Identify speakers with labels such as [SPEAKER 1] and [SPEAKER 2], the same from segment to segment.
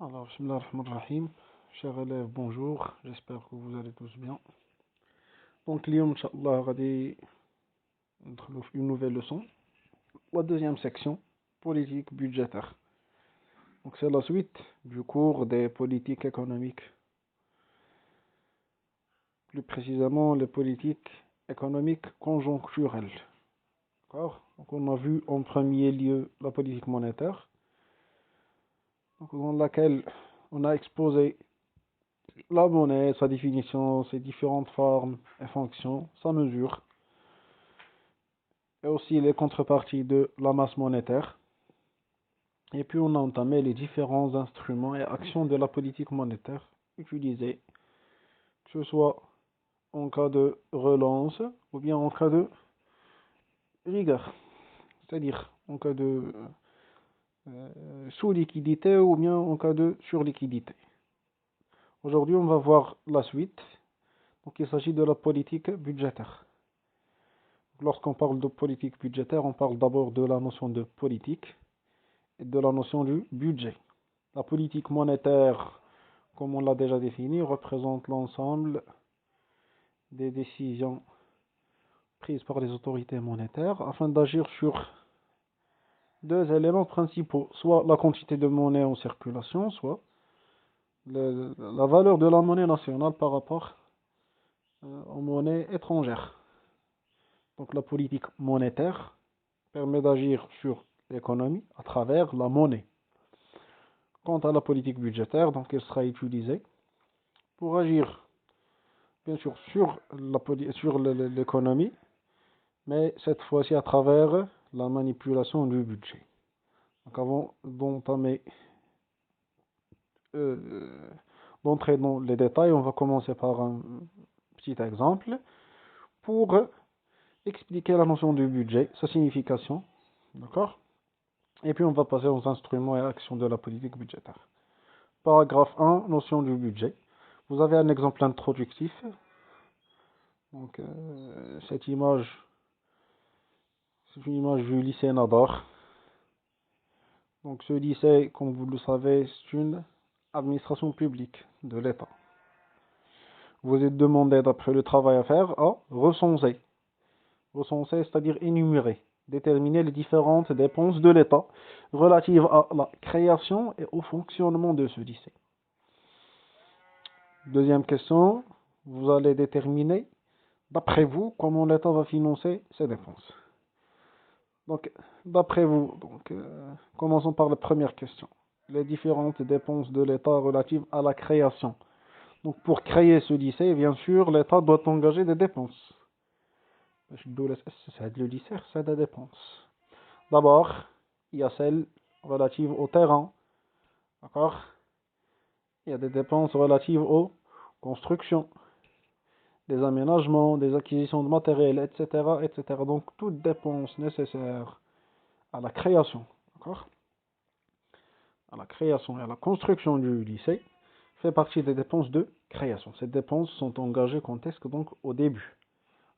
[SPEAKER 1] Alors, bismillah ar-Rahman ar-Rahim. Chers élèves, bonjour. J'espère que vous allez tous bien. Donc, اليوم إن شاء الله غادي ندخلوا في une nouvelle leçon. La deuxième section, politique budgétaire. Donc, c'est la suite du cours des politiques économiques. Plus précisément, les politiques économiques conjoncturelles. D'accord? Donc, on a vu en premier lieu la politique monétaire, donc, dans laquelle on a exposé la monnaie, sa définition, ses différentes formes et fonctions, sa mesure, et aussi les contreparties de la masse monétaire. Et puis on a entamé les différents instruments et actions de la politique monétaire utilisés, que ce soit en cas de relance ou bien en cas de rigueur, c'est-à-dire en cas de sous-liquidité ou bien en cas de surliquidité. Aujourd'hui, on va voir la suite. Donc, il s'agit de la politique budgétaire. Lorsqu'on parle de politique budgétaire, on parle d'abord de la notion de politique et de la notion du budget. La politique monétaire, comme on l'a déjà défini, représente l'ensemble des décisions prises par les autorités monétaires afin d'agir sur deux éléments principaux, soit la quantité de monnaie en circulation, soit la valeur de la monnaie nationale par rapport aux monnaies étrangères. Donc la politique monétaire permet d'agir sur l'économie à travers la monnaie. Quant à la politique budgétaire, donc elle sera utilisée pour agir bien sûr sur l'économie, mais cette fois-ci à travers la manipulation du budget. Donc avant d'entrer dans les détails, on va commencer par un petit exemple pour expliquer la notion du budget, sa signification, d'accord? Et puis on va passer aux instruments et actions de la politique budgétaire. Paragraphe 1, notion du budget. Vous avez un exemple introductif. Donc cette image, c'est une image du lycée Nadar. Donc ce lycée, comme vous le savez, c'est une administration publique de l'État. Vous êtes demandé, d'après le travail à faire, à recenser. Recenser, c'est-à-dire énumérer, déterminer les différentes dépenses de l'État relatives à la création et au fonctionnement de ce lycée. Deuxième question, vous allez déterminer, d'après vous, comment l'État va financer ces dépenses. Donc, d'après vous, commençons par la première question. Les différentes dépenses de l'État relatives à la création. Donc, pour créer ce lycée, bien sûr, l'État doit engager des dépenses. Le lycée, c'est des dépenses. D'abord, il y a celles relatives au terrain. D'accord? Il y a des dépenses relatives aux constructions, des aménagements, des acquisitions de matériel, etc., etc. Donc, toute dépense nécessaire à la création, d'accord, à la création et à la construction du lycée fait partie des dépenses de création. Ces dépenses sont engagées quand est-ce que donc au début,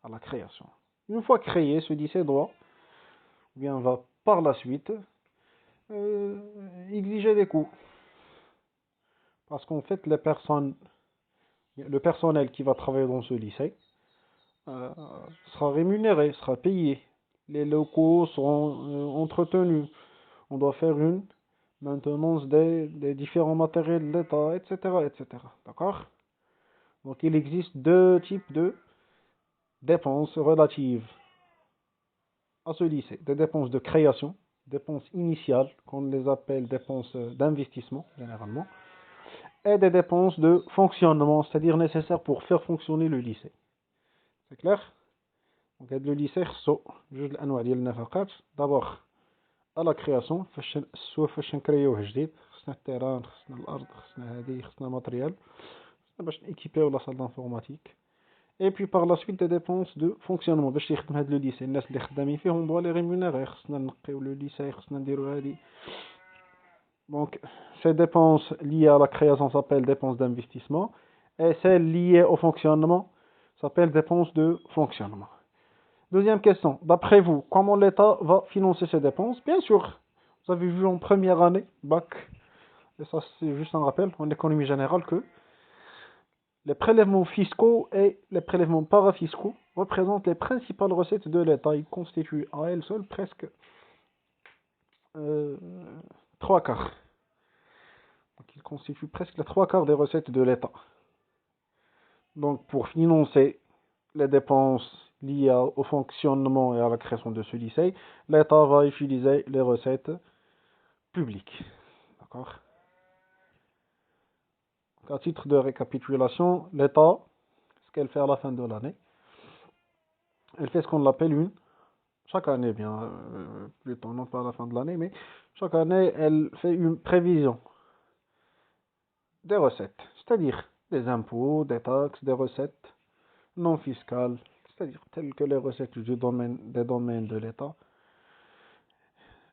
[SPEAKER 1] à la création. Une fois créé, ce lycée doit, ou bien va par la suite, exiger des coûts. Parce qu'en fait, le personnel qui va travailler dans ce lycée sera rémunéré, sera payé. Les locaux seront entretenus. On doit faire une maintenance des différents matériels de l'État, etc., etc. D'accord? Donc il existe deux types de dépenses relatives à ce lycée. Des dépenses de création, dépenses initiales, qu'on les appelle dépenses d'investissement, généralement, et des dépenses de fonctionnement, c'est-à-dire nécessaires pour faire fonctionner le lycée. C'est clair? Donc le lycée, جوج الأنواع ديال النفقات. D'abord, à la création, سواء فاش نكريوه جديد، خصنا التيران، خصنا الأرض، خصنا هذه، خصنا ماتريال، خصنا باش نيكيبيو لا salle d'informatique. Et puis par la suite des dépenses de fonctionnement باش يخدم هذا le lycée. الناس اللي خدامين فيه on doit les rémunérer. خصنا نقيو le lycée، خصنا نديرو هذه. Donc ces dépenses liées à la création s'appellent dépenses d'investissement et celles liées au fonctionnement s'appellent dépenses de fonctionnement. Deuxième question, d'après vous, comment l'État va financer ces dépenses? Bien sûr, vous avez vu en première année, bac, Et ça, c'est juste un rappel en économie générale que les prélèvements fiscaux et les prélèvements parafiscaux représentent les principales recettes de l'État. Ils constituent à elles seules presque euh, trois quarts. Donc, ils constituent presque les trois quarts des recettes de l'État. Donc, pour financer les dépenses liées au fonctionnement et à la création de ce lycée, l'État va utiliser les recettes publiques. D'accord? À titre de récapitulation, l'État, ce qu'elle fait à la fin de l'année, elle fait ce qu'on appelle chaque année bien, plutôt non pas à la fin de l'année, mais chaque année, elle fait une prévision des recettes, c'est-à-dire des impôts, des taxes, des recettes non fiscales, c'est-à-dire telles que les recettes des domaines de l'État.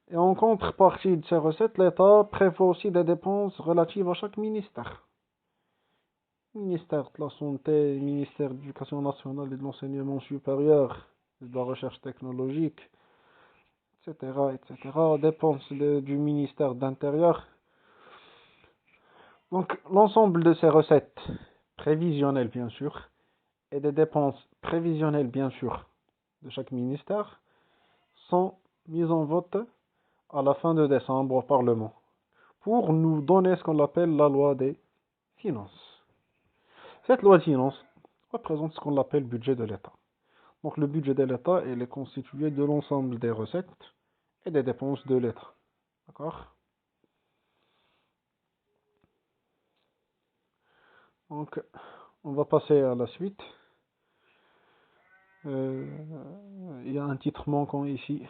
[SPEAKER 1] Et en contrepartie de ces recettes, l'État prévoit aussi des dépenses relatives à chaque ministère. Ministère de la Santé, ministère de l'Éducation nationale et de l'Enseignement supérieur, de la recherche technologique, etc., etc., dépenses du ministère de l'Intérieur. Donc, l'ensemble de ces recettes prévisionnelles, bien sûr, et des dépenses prévisionnelles, bien sûr, de chaque ministère, sont mises en vote à la fin de décembre au Parlement, pour nous donner ce qu'on appelle la loi des finances. Cette loi de finances représente ce qu'on appelle le budget de l'État. Donc, le budget de l'État, il est constitué de l'ensemble des recettes et des dépenses de l'État. D'accord? Donc, on va passer à la suite. Il y a un titre manquant ici.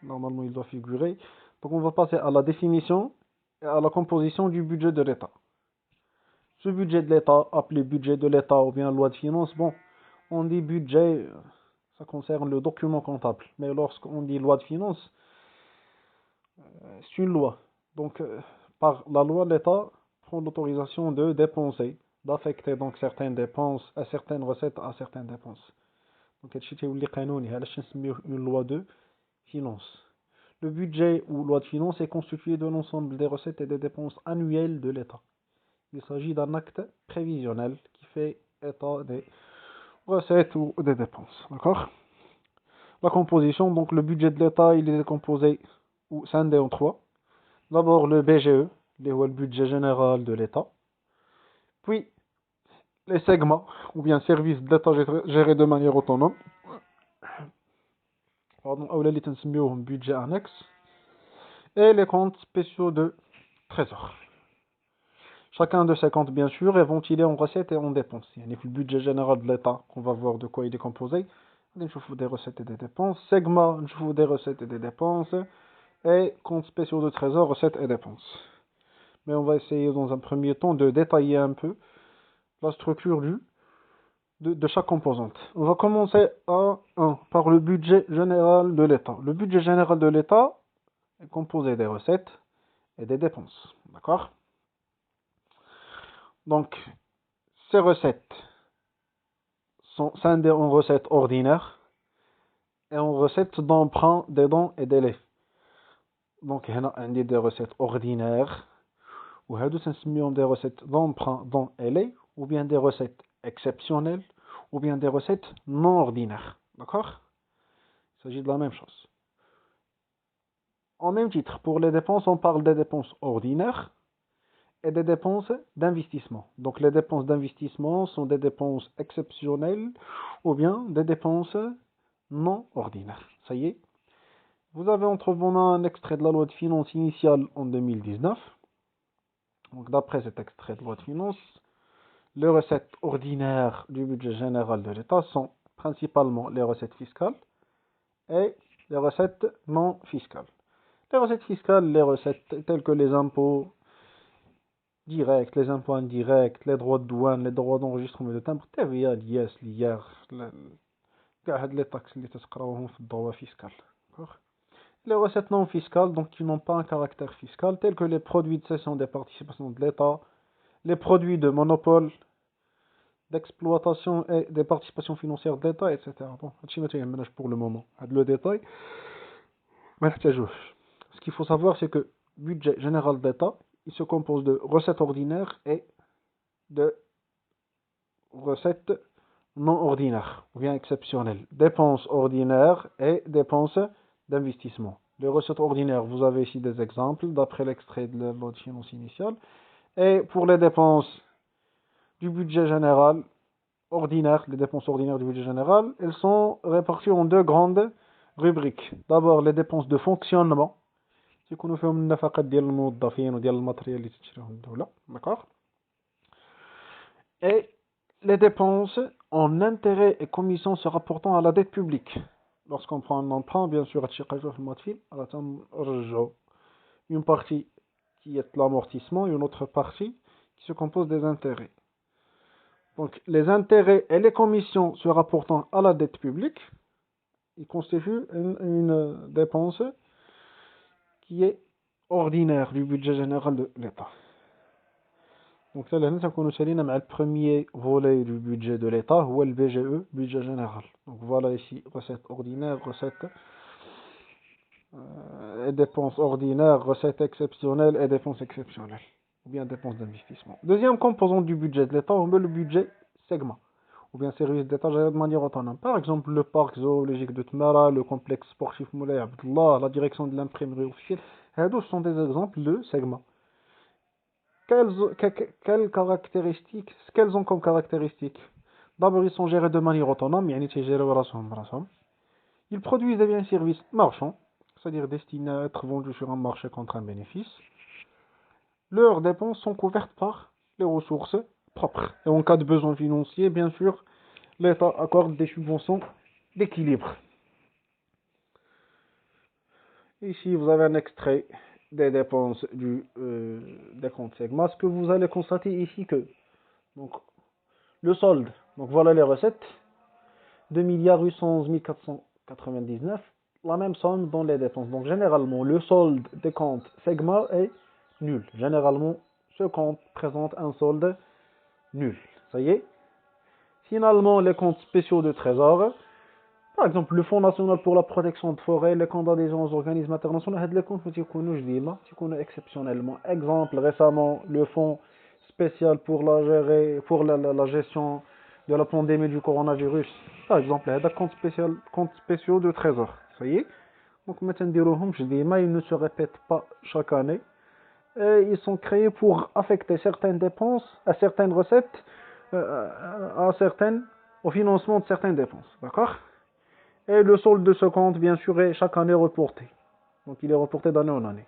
[SPEAKER 1] Normalement, il doit figurer. Donc, on va passer à la définition et à la composition du budget de l'État. Ce budget de l'État, appelé budget de l'État ou bien loi de finances, bon, on dit budget, ça concerne le document comptable. Mais lorsqu'on dit loi de finances, c'est une loi. Donc, par la loi, l'État prend l'autorisation de dépenser, d'affecter donc certaines dépenses à certaines recettes à certaines dépenses. Donc, une loi de finances. Le budget ou loi de finances est constitué de l'ensemble des recettes et des dépenses annuelles de l'État. Il s'agit d'un acte prévisionnel qui fait état des recettes ou des dépenses. D'accord? La composition, donc le budget de l'État, il est composé ou scindé en trois. D'abord le BGE, le budget général de l'État. Puis les segments, ou bien services de l'État gérés de manière autonome. Pardon, budget annexe. Et les comptes spéciaux de trésor. Chacun de ces comptes, bien sûr, est ventilé en recettes et en dépenses. Il y a le budget général de l'État, qu'on va voir de quoi il est composé. Il faut des recettes et des dépenses. Segma, il faut des recettes et des dépenses. Et comptes spéciaux de trésor, recettes et dépenses. Mais on va essayer dans un premier temps de détailler un peu la structure de chaque composante. On va commencer par le budget général de l'État. Le budget général de l'État est composé des recettes et des dépenses. D'accord? Donc, ces recettes sont scindées en recettes ordinaires et en recettes d'emprunt, des dons et des délais. Donc, il y a des recettes ordinaires, ou des recettes d'emprunt, dons et délais, ou bien des recettes exceptionnelles, ou bien des recettes non ordinaires. D'accord? Il s'agit de la même chose. En même titre, pour les dépenses, on parle des dépenses ordinaires et des dépenses d'investissement. Donc, les dépenses d'investissement sont des dépenses exceptionnelles ou bien des dépenses non ordinaires. Ça y est. Vous avez entre vos mains un extrait de la loi de finances initiale en 2019. Donc, d'après cet extrait de loi de finances, les recettes ordinaires du budget général de l'État sont principalement les recettes fiscales et les recettes non fiscales. Les recettes fiscales, les recettes telles que les impôts directs, les impôts indirects, les droits de douane, les droits d'enregistrement de timbre, TVA, l'IS, l'IR, les taxes اللي تتقراوهم في الدروة fiscale. Les recettes non fiscales, donc qui n'ont pas un caractère fiscal, tels que les produits de cession des participations de l'État, les produits de monopole, d'exploitation et des participations financières de l'État, etc. Bon, pour le moment. Le détail. Ce qu'il faut savoir, c'est que le budget général de l'État, il se compose de recettes ordinaires et de recettes non ordinaires, ou bien exceptionnelles. Dépenses ordinaires et dépenses d'investissement. Les recettes ordinaires, vous avez ici des exemples d'après l'extrait de la loi de finances initiale. Et pour les dépenses du budget général ordinaire, les dépenses ordinaires du budget général, elles sont réparties en deux grandes rubriques. D'abord, les dépenses de fonctionnement. يكونوا فيهم النفقات ديال الموظفين وديال الماتريال اللي تشريهم الدولة. D'accord. Et les dépenses en intérêts et commissions se rapportant à la dette publique. Lorsqu'on prend un emprunt, bien sûr, une partie qui est l'amortissement et une autre partie qui se compose des intérêts. Donc, les intérêts et les commissions se rapportant à la dette publique, ils constituent une dépense qui est ordinaire du budget général de l'État. Donc là, nous avons le premier volet du budget de l'État, ou le BGE, budget général. Donc voilà ici, recettes ordinaires, recettes et dépenses ordinaires, recettes exceptionnelles et dépenses exceptionnelles, ou bien dépenses d'investissement. Deuxième composante du budget de l'État, on met le budget segment, ou bien service d'État géré de manière autonome. Par exemple, le parc zoologique de Tmara, le complexe sportif Moulay Abdullah, la direction de l'imprimerie officielle. Tous sont des exemples de segments. Quelles caractéristiques, ce qu'elles ont comme caractéristiques? D'abord, ils sont gérés de manière autonome, ils produisent des biens et services marchands, c'est-à-dire destinés à être vendus sur un marché contre un bénéfice. Leurs dépenses sont couvertes par les ressources propres. Et en cas de besoin financier, bien sûr, l'État accorde des subventions d'équilibre. Ici, vous avez un extrait des dépenses des comptes segments. Ce que vous allez constater ici que donc, le solde, donc voilà les recettes, 2 811 499, la même somme dans les dépenses. Donc généralement, le solde des comptes segments est nul. Généralement, ce compte présente un solde nul. Ça y est. Finalement, les comptes spéciaux de trésor, par exemple, le Fonds national pour la protection de forêt, les comptes d'adhésion aux organismes internationaux, les comptes exceptionnellement. Exemple, récemment, le Fonds spécial pour la gestion de la pandémie du coronavirus. Par exemple, les comptes spéciaux de trésor. Ça y est. Donc, maintenant, ils ne se répètent pas chaque année. Et ils sont créés pour affecter certaines dépenses, à certaines recettes, au financement de certaines dépenses. D'accord? Et le solde de ce compte, bien sûr, est chaque année reporté. Donc il est reporté d'année en année.